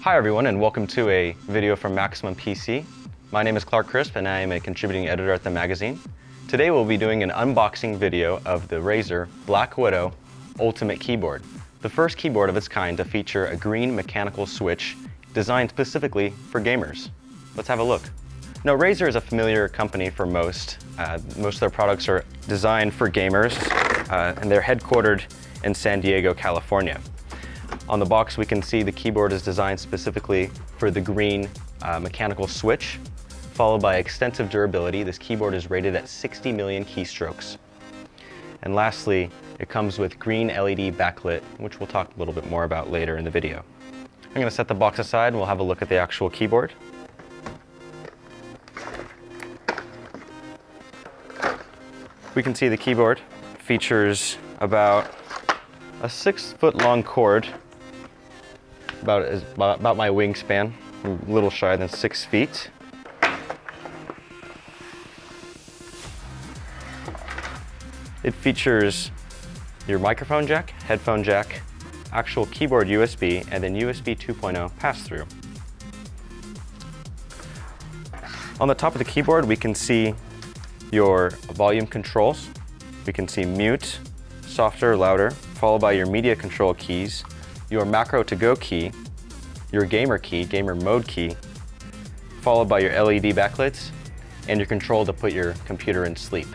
Hi everyone, and welcome to a video from Maximum PC. My name is Clark Crisp and I am a contributing editor at the magazine. Today we'll be doing an unboxing video of the Razer Blackwidow Ultimate Keyboard, the first keyboard of its kind to feature a green mechanical switch designed specifically for gamers. Let's have a look. Now, Razer is a familiar company for most. Most of their products are designed for gamers, and they're headquartered in San Diego, California. On the box, we can see the keyboard is designed specifically for the green mechanical switch, followed by extensive durability. This keyboard is rated at 60 million keystrokes. And lastly, it comes with green LED backlit, which we'll talk a little bit more about later in the video. I'm going to set the box aside and we'll have a look at the actual keyboard. We can see the keyboard features about a 6-foot long cord, about my wingspan, a little shy than 6 feet. It features your microphone jack, headphone jack, actual keyboard USB, and then USB 2.0 pass-through. On the top of the keyboard, we can see your volume controls. We can see mute, softer, louder, followed by your media control keys, your macro to go key, your gamer key, gamer mode key, followed by your LED backlights, and your control to put your computer in sleep.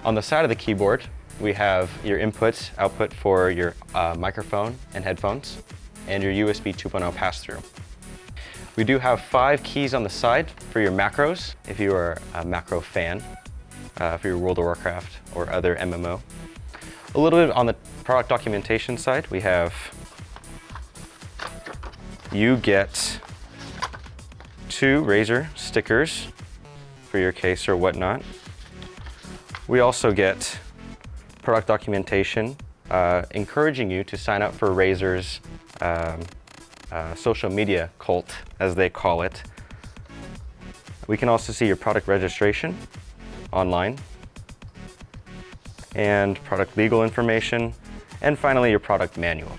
On the side of the keyboard, we have your inputs, output for your microphone and headphones, and your USB 2.0 pass-through. We do have 5 keys on the side for your macros, if you are a macro fan, for your World of Warcraft or other MMO. A little bit on the product documentation side, we have, you get 2 Razer stickers for your case or whatnot. We also get product documentation encouraging you to sign up for Razer's social media cult, as they call it. We can also see your product registration online, and product legal information, and finally your product manual.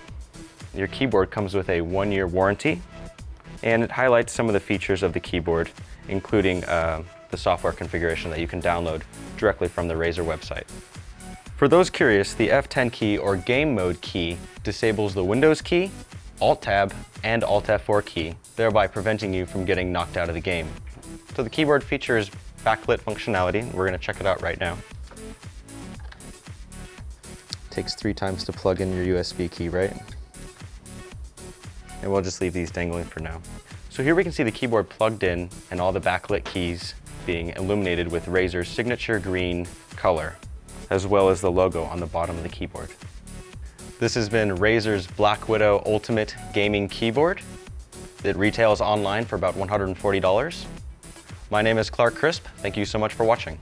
Your keyboard comes with a 1-year warranty, and it highlights some of the features of the keyboard, including the software configuration that you can download directly from the Razer website. For those curious, the F10 key or game mode key disables the Windows key, Alt-Tab, and Alt-F4 key, thereby preventing you from getting knocked out of the game. So the keyboard features backlit functionality. We're going to check it out right now. Takes 3 times to plug in your USB key, right? And we'll just leave these dangling for now. So here we can see the keyboard plugged in and all the backlit keys being illuminated with Razer's signature green color, as well as the logo on the bottom of the keyboard. This has been Razer's Blackwidow Ultimate Gaming Keyboard. It retails online for about $140. My name is Clark Crisp. Thank you so much for watching.